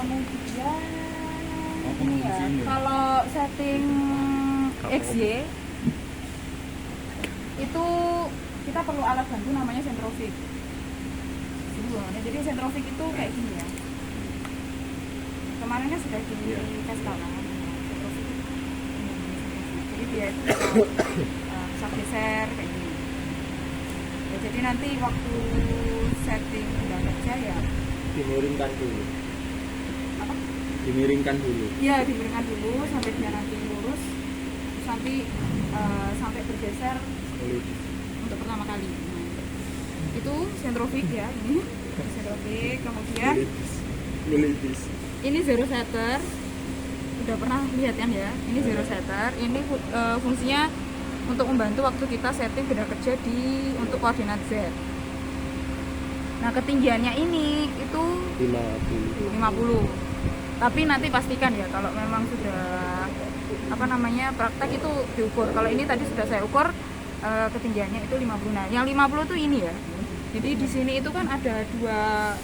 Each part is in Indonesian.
Kemudian ini ya, kalau setting XY itu kita perlu alat bantu namanya centrofix. Jadi centrofix itu kayak gini ya. Kemarin kan sudah dites kan centrofix. Jadi dia itu bisa geser kayak gini. Ya, jadi nanti waktu setting udah kerja ya dimiringkan dulu. apa? Dimiringkan dulu. Iya, dimiringkan dulu sampai dia nanti lurus, terus nanti sampai bergeser untuk pertama kali. Nah, itu centrofix ya, ini centrofix. Kemudian Melitis. ini zero setter, udah pernah lihat kan ya? Ini zero setter. Ini fungsinya untuk membantu waktu kita setting benda kerja untuk koordinat Z. Nah, ketinggiannya ini itu 50. Tapi nanti pastikan ya kalau memang sudah praktek itu diukur. Kalau ini tadi sudah saya ukur ketinggiannya itu 50. Nah, yang 50 tuh ini ya. Jadi di sini itu kan ada dua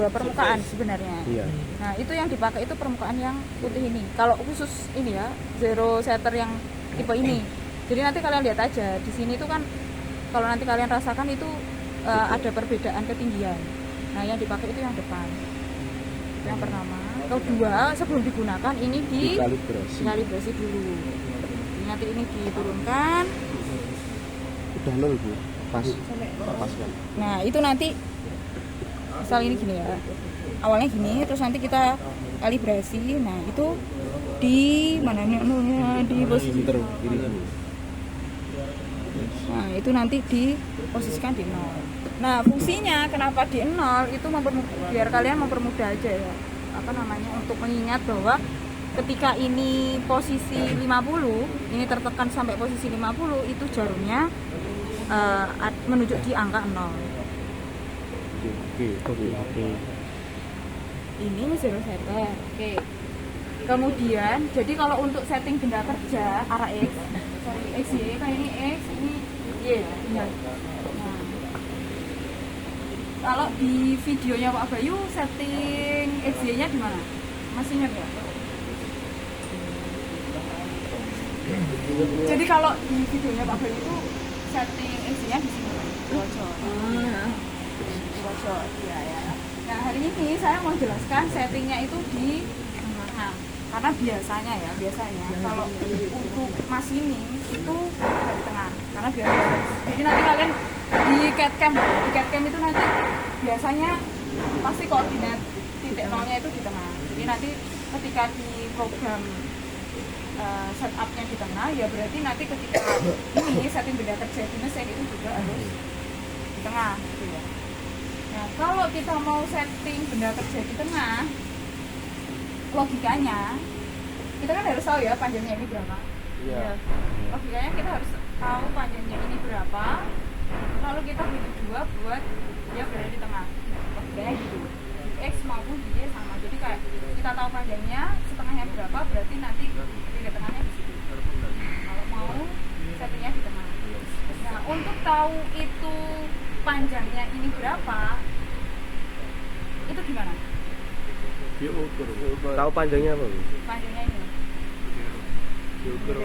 permukaan sebenarnya. Iya. Nah, itu yang dipakai itu permukaan yang putih ini. Kalau khusus ini ya, zero setter yang tipe ini. Jadi nanti kalian lihat aja di sini itu kan kalau nanti kalian rasakan itu ada perbedaan ketinggian. Nah, yang dipakai itu yang depan. Yang pertama, kedua sebelum digunakan ini dikalibrasi dulu. Jadi nanti ini diturunkan. Udah 0 Bu. Pas kan. Nah, itu nanti misal ini gini ya. Awalnya gini, terus nanti kita kalibrasi. Nah, itu di mana nolnya di posisi ini. Nah, itu nanti diposisikan di 0. Nah, fungsinya kenapa di 0 itu biar kalian mempermudah aja ya. Untuk mengingat bahwa ketika ini posisi 50, ini tertekan sampai posisi 50, itu jarumnya menunjuk di angka 0. Oke. Ini zero setter. Oke. Kemudian, jadi kalau untuk setting benda kerja arah X, Y, kan ini X, ini Y. Nah, kalau di videonya Pak Bayu setting XY-nya di mana? Masih ingat ya? Jadi kalau di videonya Pak Bayu itu setting XY-nya di sini. Bocor. Ya. Nah, hari ini saya mau jelaskan settingnya itu di tengah. Karena biasanya kalau untuk machining itu ada di tengah. Karena biasanya. Jadi nanti kalian di CAD-CAM itu nanti biasanya pasti koordinat titik nolnya itu di tengah. Jadi nanti ketika di program setupnya di tengah, ya berarti nanti ketika ini setting benda kerja di mesin itu juga harus di tengah gitu ya. Nah, kalau kita mau setting benda kerja di tengah, logikanya kita kan harus tahu ya panjangnya ini berapa. Iya. Logikanya kita harus tahu panjangnya ini berapa, lalu kita bagi 2 buat dia berada di tengah. Logikanya gitu. X maupun Y sama. Jadi kayak kita tahu panjangnya, setengahnya berapa, berarti nanti titik tengahnya di situ. Kalau mau settingnya di tengah. Nah, untuk tahu itu panjangnya ini berapa, itu gimana? Diukur. Tahu panjangnya apa Bu? Panjangnya ini. Diukur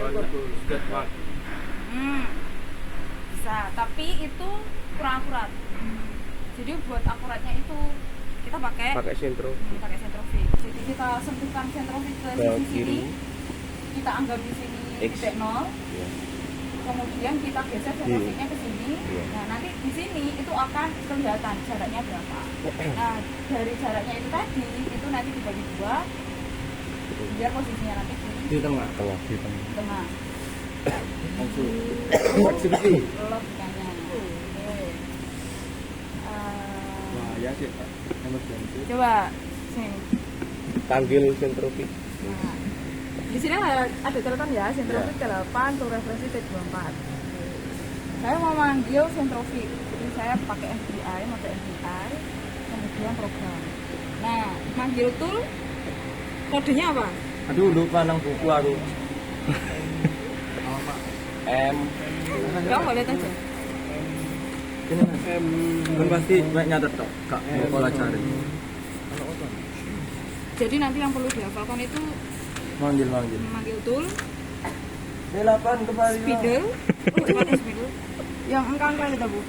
Bisa, tapi itu kurang akurat. Jadi buat akuratnya itu kita pakai centrofix. Jadi kita sentuhkan centrofix ke sisi sini, kita anggap di sini titik 0. Kemudian kita geser centrofixnya ke sini. Nah, nanti di sini itu akan kelihatan jaraknya berapa. Nah, dari jaraknya itu tadi itu nanti dibagi 2 biar posisinya nanti di tengah. Langsung. Logikanya. Ya sih Pak. Coba sini. Panggil centrofix. Nah, di sini ada catatan ya, centrofix T8 untuk referensi T24. Saya mau manggil centrofix, jadi saya pakai FBI, mode FBI, kemudian program. Nah, manggil tool, kodenya apa? Aduh, lupa nang buku aku. M. Kamu boleh lihat aja. Ini kan pasti banyak nyatet tok, Kak. Pola cari. Jadi nanti yang perlu dihafalkan itu Manggil. memanggil tool, D8 kembali. spidol, cepatnya spidol. Yang angka itu Bu.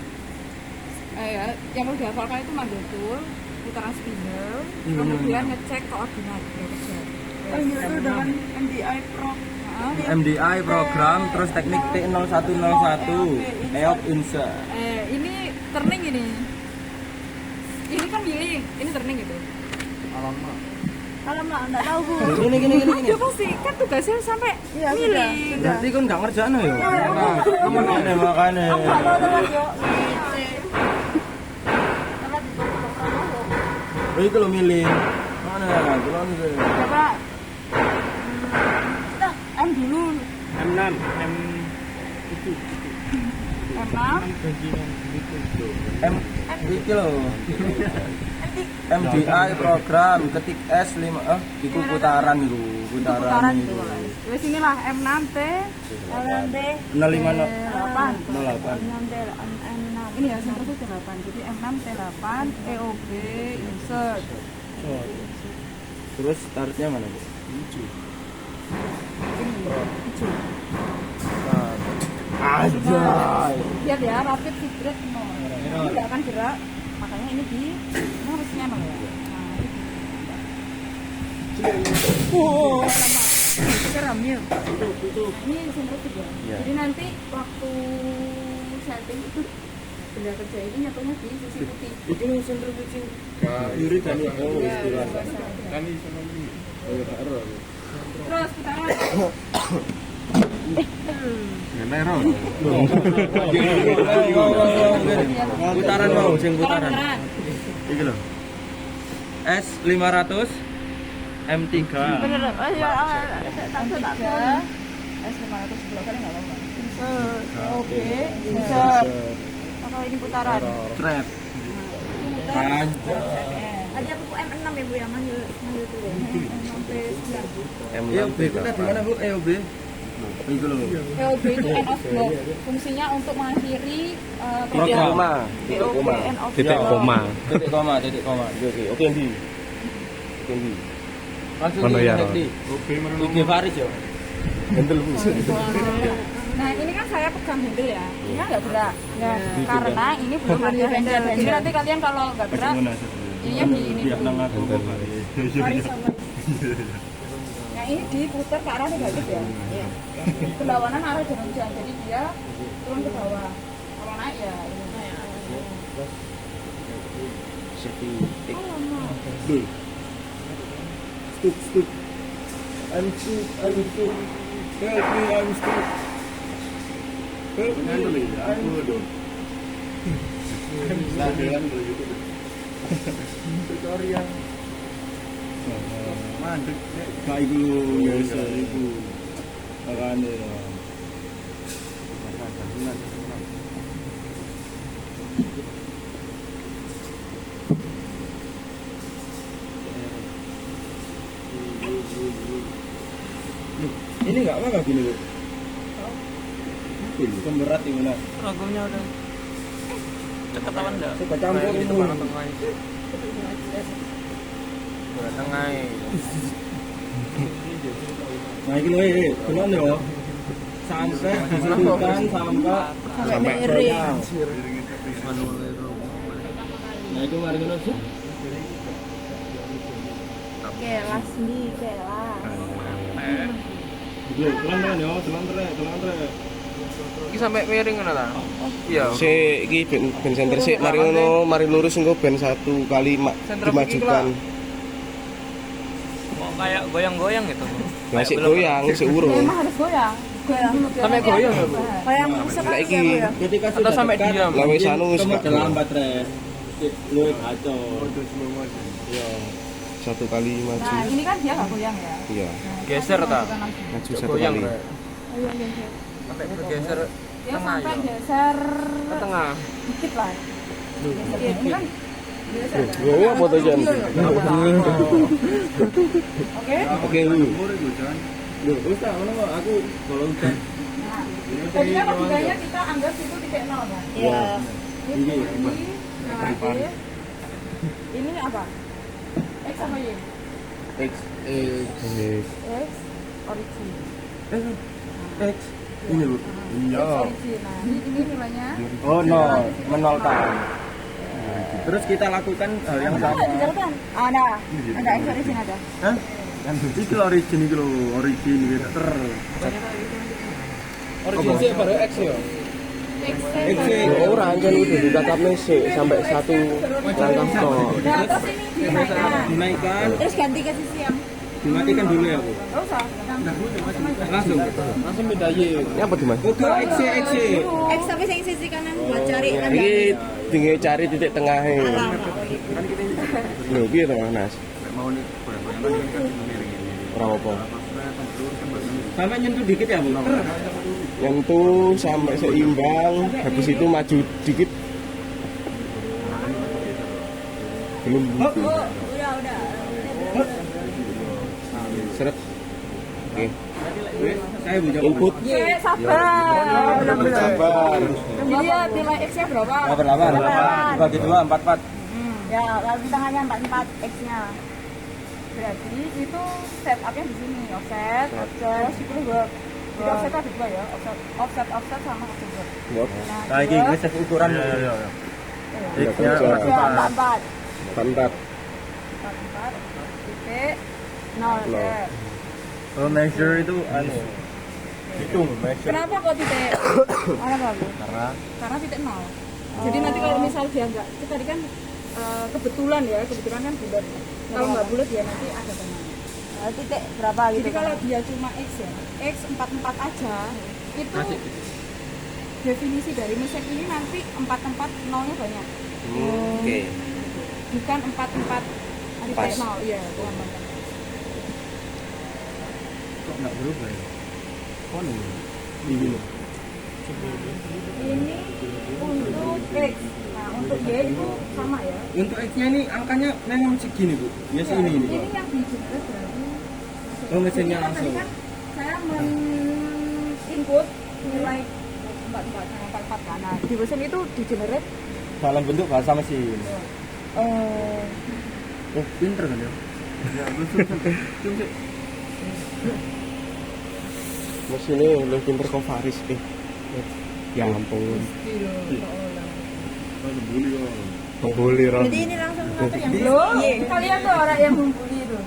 Ya, yang perlu dihafalkan itu manggil tool, putaran spidol, kemudian ngecek koordinat kerja. Itu dengan MDI Pro. MDI program, terus teknik T0101, EOP insert. Ini turning ini. Ini kan milih, ini turning gitu. Alamak, enggak tahu Bu. Gini. Ya pasti kan tugasnya sampai Iya, milih. Berarti kan nggak ngerjain ya? Makanya. Aku enggak tahu teman yo. Oh itu lo milih. Mana? Kalau milih. Coba M dulu. M6, M6. M iki lo. MDI program ketik S5 iku putaran iku Putaran itu. Wes inilah M6T LND 0508. 6D N6. ini ya center itu 8. Jadi M6T8 EOB insert. Terus startnya mana, Bu? Ini 7. Aja. Lihat ya, rapid vibrate 0. Ini enggak akan gerak. Makanya ini harusnya 0 ya. Oh, keram ya. Ini sentrifuge ya. Iya. Jadi nanti waktu setting itu benda kerja ini nyatunya di sisi putih. Iki nih sentrifuge. Kiri kan ya. Oh, Ya, istilah. kan sama ini. Oh, ya error. terus putaran. Putaran mau, sing putaran. Putaran. Iki lho. S500 M3. Bener. Oh ya, tak tahu. S500 sebelah kali enggak apa-apa. Oke. Insert. Kalau ini putaran. Trap. Anjir. Ada buku M6 ya Bu yang manggil tuh. Sampai 9. EOB kita di mana, Bu? EOB. Itu loh. EOB itu end of block. Fungsinya untuk mengakhiri Program. EOB end of Titik block. koma. Titik koma. Oke, Ndi. Langsung Mana ya, di IG Faris yo. Handle Bu. Nah ini kan saya pegang handle ya, ini kan nggak gerak. Nah, karena ini belum ada handle. Jadi nanti kalian kalau nggak gerak, ininya di ini dulu. Nah ini diputar ke arah negatif ya. Berlawanan arah jarum jam, jadi dia turun ke bawah. Kalau naik ya ini. Stuck. I'm stuck. Help me, I'm stuck. Help me, I'm stuck. Tutorial. Mandek. Kayak itu biasa itu. Makanya. Ini nggak apa gini Bu? Pemberat ini mana? Ragamnya udah deket apa enggak? Coba campur itu. Berat tengah. Nah ini loh, benar ya. Sampai disebutkan sampai miring. Nah itu mari ngono sih. Oke, last nih, lah. Telan ya, telan trek. Iki sampai miring ngono ta? Iya. Si iki ben center sik mari ngono mari lurus engko ben satu kali dimajukan. Mau kayak goyang-goyang gitu. Lah sik goyang, sik urung. Memang harus goyang. Goyang dulu. Sampai goyang ya, Bu? Kayak Lah sekali iki ya Bu ya. Ketika Atau sudah sampai dekat, diam? lah wis anu wis kamu gak lambat trek. Luwih kacau. Iya. satu kali maju. Nah ini kan dia nggak goyang ya. Iya, Nah, Geser kita tak? masukkan lagi. maju satu Goyang, kali. Rek. Oh, iya, iya. Sampai bergeser Dia tengah sampai ya. geser Ke tengah. dikit lah. Geser ini kan geser kan? Gua foto jan. Oke. Oke, lu. Loh, wis tak ngono kok aku kalau hujan. Nah, jadinya logikanya kita anggap itu titik nol ya. Iya. Ini nah, ini apa? X sama Y. X X origin. X ini Bu. X origin. Nah, ini nilainya. Oh, menol tahun. Terus kita lakukan hal yang sama. Dijalankan. Ada X origin ada. Hah? Kan iki origin iki lho, origin gitu. Origin sih baru X ya. Ora anjen udah ditatapnya sih sampai 1 langkah tok. Nah, terus ini dinaikkan. Dinaikkan, Terus ganti ke sisi yang dimatikan dulu ya Bu. enggak usah. Langsung pindah Y. Ini apa Dimas? Oh, X. X tapi yang sisi kanan buat cari kan. Iki tinggal cari titik tengahnya. Lho, piye to Mas? Mau nih, Ora apa. sampai nyentuh dikit ya Bu. Nyentuh sampai seimbang, habis itu maju dikit. Belum. Udah. Seret. Oke. Saya Bu jawab. Input. Sabar. Sabar. Jadi ya nilai X-nya berapa? 88. Bagi 2 44. Ya, lalu tengahnya 44 X-nya. Berarti itu setupnya di sini, offset, terus itu dua. Jadi offset ada dua ya, offset sama offset. Nah, ini ngeset ukuran. X-nya 44. 44. 44 titik 0. Oh, measure itu hitung measure. Kenapa kok titik? Kenapa Bu? Karena titik 0. Jadi nanti kalau misal dia enggak, itu tadi kan kebetulan kan bulat. Kalau nggak bulat ya nanti ada tengahnya. Titik berapa gitu? Jadi kalau dia cuma X ya, X 44 aja, itu definisi dari mesin ini nanti 44 nolnya banyak. Oke. Bukan 44 titik 0, iya bukan. Kok enggak berubah ya? Oh, ini. Ini untuk X. Nah, untuk Y itu sama ya. Untuk X-nya ini angkanya memang segini Bu. Biasa ini. Ini yang dijelas berarti. Oh, mesinnya Jadi kan langsung. tadi kan saya men-input nilai 44 kan. Nah, di mesin itu di-generate Dalam bentuk bahasa mesin. Oh, pinter kan ya? Ya, betul. Mesinnya lebih pinter kok Faris Ya ampun. Membuli Ron. Jadi ini langsung satu yang loh. Kalian tuh orang yang membuli itu.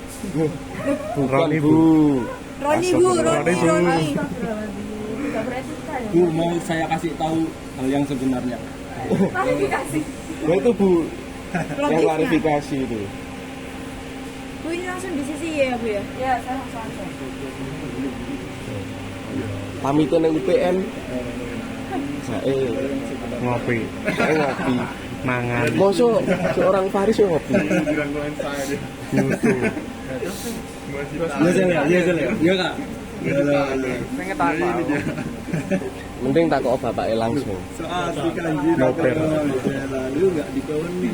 Bukan Bu. Roni. Enggak beretika ya. Bu, mau saya kasih tahu hal yang sebenarnya. Klarifikasi. Ya itu Bu. Yang klarifikasi itu. Bu ini langsung di sisi ya Bu ya? Iya, saya langsung. Pamitan yang UPN. Saya ngopi. Mangan. Mosok seorang Faris yang ngopi. Iya, Iya, Kak. Pengen takut. Mending takok bapaknya langsung. Soal si kanji Noper. lalu enggak dikawani.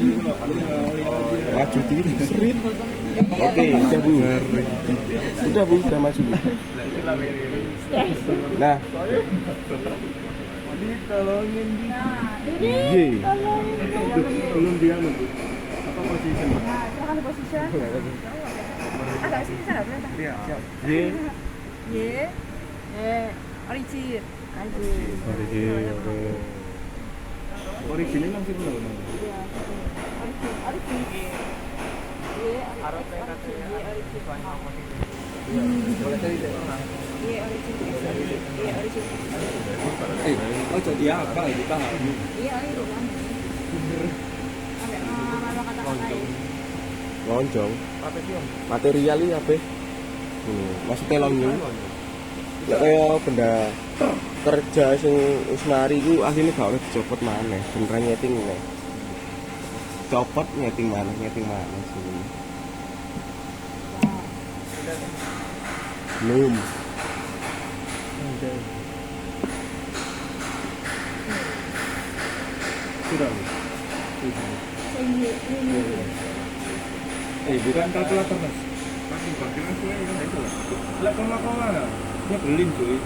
Maju diri, serit. Oke, udah Bu. Udah Bu, udah maju. Nah. Ditolongin di. Ye. Belum dia nunggu. Apa posisi? Nah, silakan di posisi. Agak sini saya boleh. Iya, siap. Ye. Origin. Origin ini langsung belum. Origin. Oh, jadi apa itu paham? Iya, itu kan. Sampai nama kata-kata Lonjong. Material iki apa? Maksudnya lonjong. Nek kaya benda kerja sing wis mari iku asline gak oleh dicopot maneh, beneran nyeting meneh. Copot nyeting maneh sini. Belum. Sudah. Bukan kalkulator Mas. Masih pakai itu. Lah koma-koma lah. Dia belin cuy.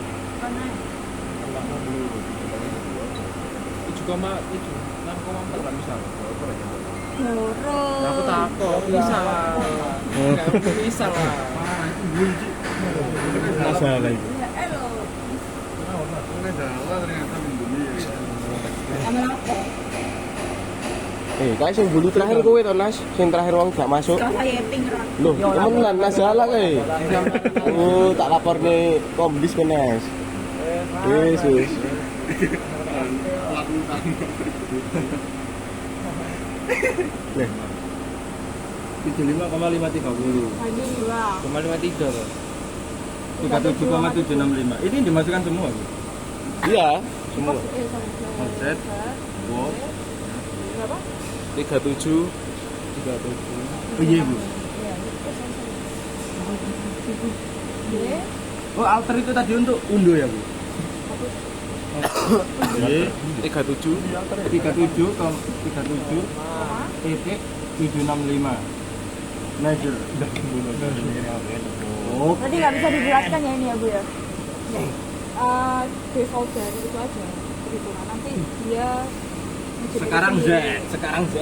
Itu 6,4 lah misal. Loro. Aku takut bisa. Enggak bisa lah. Masalah itu. Kae sing bulu terakhir kowe to, Nas? Sing terakhir wong gak masuk. Saya ping ron. Loh, temenan Nas salah kae. Oh, tak laporne Komdis ke Nas. Yesus. Nih, 75,530. Lagi 2. 5,53 loh. 37,765. Ini dimasukkan semua, Bu. iya, semua. Offset, wow. Berapa? 37. Oh iya, Bu. Oh, alter itu tadi untuk undo ya, Bu? Iya. 37. 37 titik 765 measure. Oh, Berarti nggak bisa dijelaskan ya ini ya Bu ya? Default dari itu aja perhitungan. Nanti dia menjadi sekarang Z, sendiri. sekarang Z.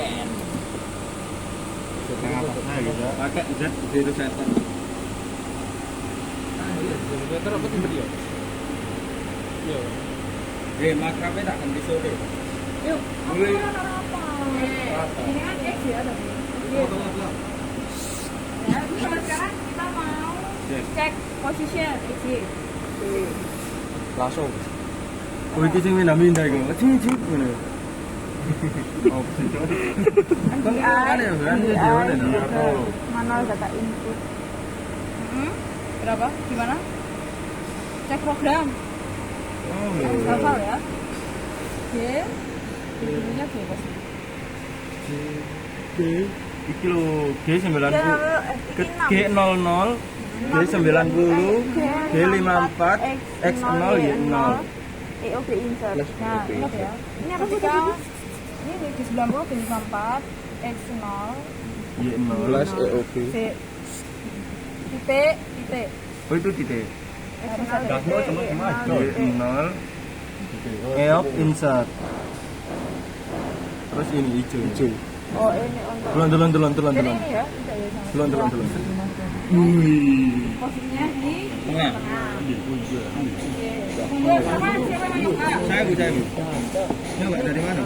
Pakai Z zero setter. Meter apa tiba dia? Iya. Makrabnya tak ganti sore. Yuk, Mulai. apa? Ini kan X ya ada. Ya, sekarang kita mau cek position X. Langsung. Oh, iki sing minda-minda iku. Cing ngono. Oh, kan ada ya, kan dia jawaban ya. Manual data input. Berapa? Gimana? Cek program. Oh, Hafal ya. G. Dulunya G pasti. iki lho G90 G00 G00 G90 G54 X0 Y0 EOB insert. Nah, ingat ya. Ini apa sih Ketika tadi? ini G90, G54, X0, Y0 Plus EOB. C. Titik. oh itu titik X0, Y0 EOB insert terus ini hijau Oh, ini untuk Delon Jadi ini ya, tidak ya sama. Delon wih Posisinya di tengah Monggo, siapa yang mau nyoba? saya Bu. Nyoba dari mana?